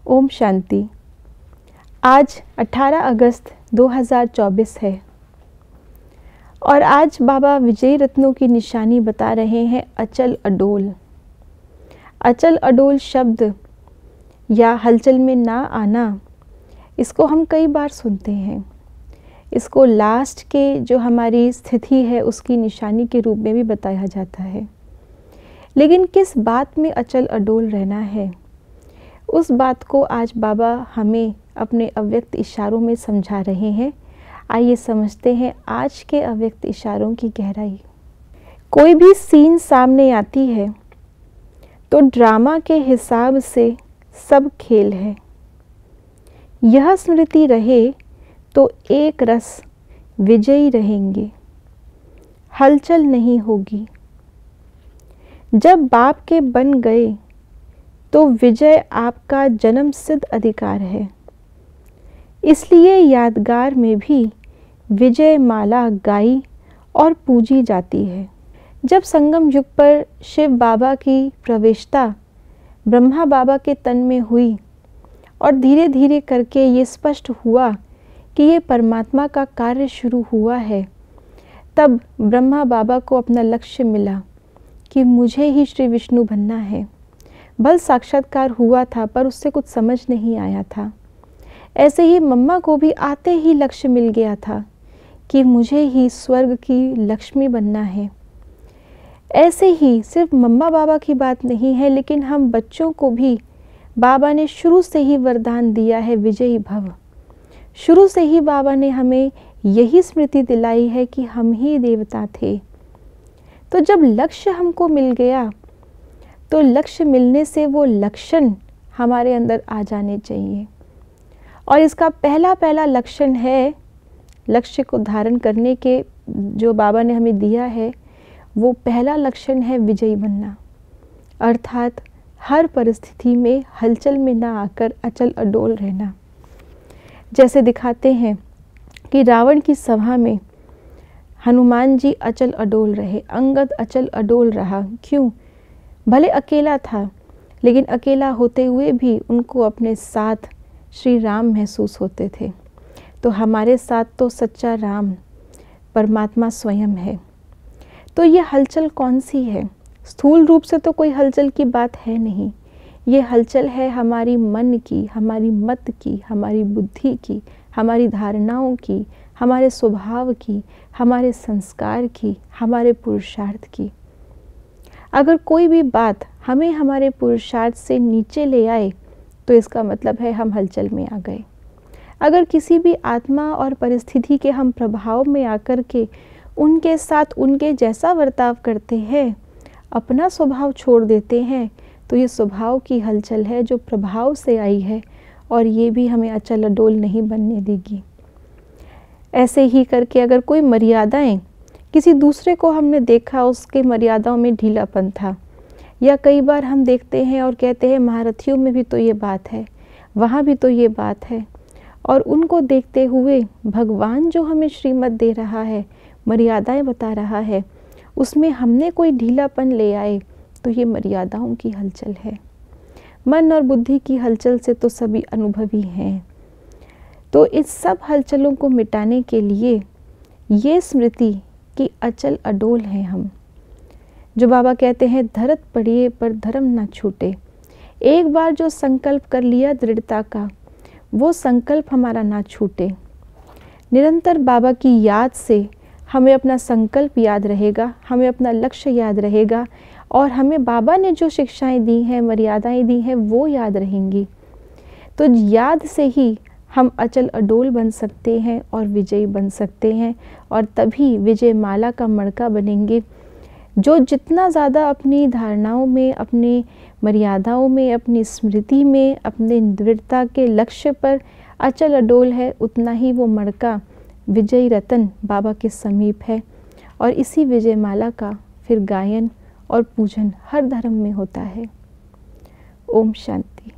ओम शांति। आज 18 अगस्त 2024 है और आज बाबा विजयी रत्नों की निशानी बता रहे हैं अचल अडोल। अचल अडोल शब्द या हलचल में ना आना, इसको हम कई बार सुनते हैं। इसको लास्ट के जो हमारी स्थिति है उसकी निशानी के रूप में भी बताया जाता है। लेकिन किस बात में अचल अडोल रहना है, उस बात को आज बाबा हमें अपने अव्यक्त इशारों में समझा रहे हैं। आइए समझते हैं आज के अव्यक्त इशारों की गहराई। कोई भी सीन सामने आती है तो ड्रामा के हिसाब से सब खेल है। यह स्मृति रहे तो एक रस विजयी रहेंगे, हलचल नहीं होगी। जब बाप के बन गए तो विजय आपका जन्म सिद्ध अधिकार है। इसलिए यादगार में भी विजय माला गाई और पूजी जाती है। जब संगम युग पर शिव बाबा की प्रवेशता ब्रह्मा बाबा के तन में हुई और धीरे धीरे करके ये स्पष्ट हुआ कि ये परमात्मा का कार्य शुरू हुआ है, तब ब्रह्मा बाबा को अपना लक्ष्य मिला कि मुझे ही श्री विष्णु बनना है। बल साक्षात्कार हुआ था पर उससे कुछ समझ नहीं आया था। ऐसे ही मम्मा को भी आते ही लक्ष्य मिल गया था कि मुझे ही स्वर्ग की लक्ष्मी बनना है। ऐसे ही सिर्फ मम्मा बाबा की बात नहीं है, लेकिन हम बच्चों को भी बाबा ने शुरू से ही वरदान दिया है, विजयी भव। शुरू से ही बाबा ने हमें यही स्मृति दिलाई है कि हम ही देवता थे। तो जब लक्ष्य हमको मिल गया तो लक्ष्य मिलने से वो लक्षण हमारे अंदर आ जाने चाहिए। और इसका पहला लक्षण है, लक्ष्य को धारण करने के जो बाबा ने हमें दिया है, वो पहला लक्षण है विजयी बनना। अर्थात हर परिस्थिति में हलचल में ना आकर अचल अडोल रहना। जैसे दिखाते हैं कि रावण की सभा में हनुमान जी अचल अडोल रहे, अंगद अचल अडोल रहा। क्यों? भले अकेला था, लेकिन अकेला होते हुए भी उनको अपने साथ श्री राम महसूस होते थे। तो हमारे साथ तो सच्चा राम परमात्मा स्वयं है। तो ये हलचल कौन सी है? स्थूल रूप से तो कोई हलचल की बात है नहीं। ये हलचल है हमारी मन की, हमारी मत की, हमारी बुद्धि की, हमारी धारणाओं की, हमारे स्वभाव की, हमारे संस्कार की, हमारे पुरुषार्थ की। अगर कोई भी बात हमें हमारे पुरुषार्थ से नीचे ले आए तो इसका मतलब है हम हलचल में आ गए। अगर किसी भी आत्मा और परिस्थिति के हम प्रभाव में आकर के उनके साथ उनके जैसा बर्ताव करते हैं, अपना स्वभाव छोड़ देते हैं, तो ये स्वभाव की हलचल है जो प्रभाव से आई है और ये भी हमें अचल अडोल नहीं बनने देगी। ऐसे ही करके अगर कोई मर्यादाएं, किसी दूसरे को हमने देखा उसके मर्यादाओं में ढीलापन था, या कई बार हम देखते हैं और कहते हैं महारथियों में भी तो ये बात है, वहाँ भी तो ये बात है, और उनको देखते हुए भगवान जो हमें श्रीमत दे रहा है, मर्यादाएं बता रहा है, उसमें हमने कोई ढीलापन ले आए तो ये मर्यादाओं की हलचल है। मन और बुद्धि की हलचल से तो सभी अनुभवी हैं। तो इस सब हलचलों को मिटाने के लिए ये स्मृति कि अचल अडोल हैं हम। जो बाबा कहते हैं धरत पड़िए पर धर्म ना छूटे। एक बार जो संकल्प कर लिया दृढ़ता का, वो संकल्प हमारा ना छूटे। निरंतर बाबा की याद से हमें अपना संकल्प याद रहेगा, हमें अपना लक्ष्य याद रहेगा, और हमें बाबा ने जो शिक्षाएं दी हैं, मर्यादाएं दी हैं, वो याद रहेंगी। तो याद से ही हम अचल अडोल बन सकते हैं और विजयी बन सकते हैं, और तभी विजय माला का मणका बनेंगे। जो जितना ज़्यादा अपनी धारणाओं में, अपनी मर्यादाओं में, अपनी स्मृति में, अपने दृढ़ता के लक्ष्य पर अचल अडोल है, उतना ही वो मणका विजयी रतन बाबा के समीप है। और इसी विजय माला का फिर गायन और पूजन हर धर्म में होता है। ओम शांति।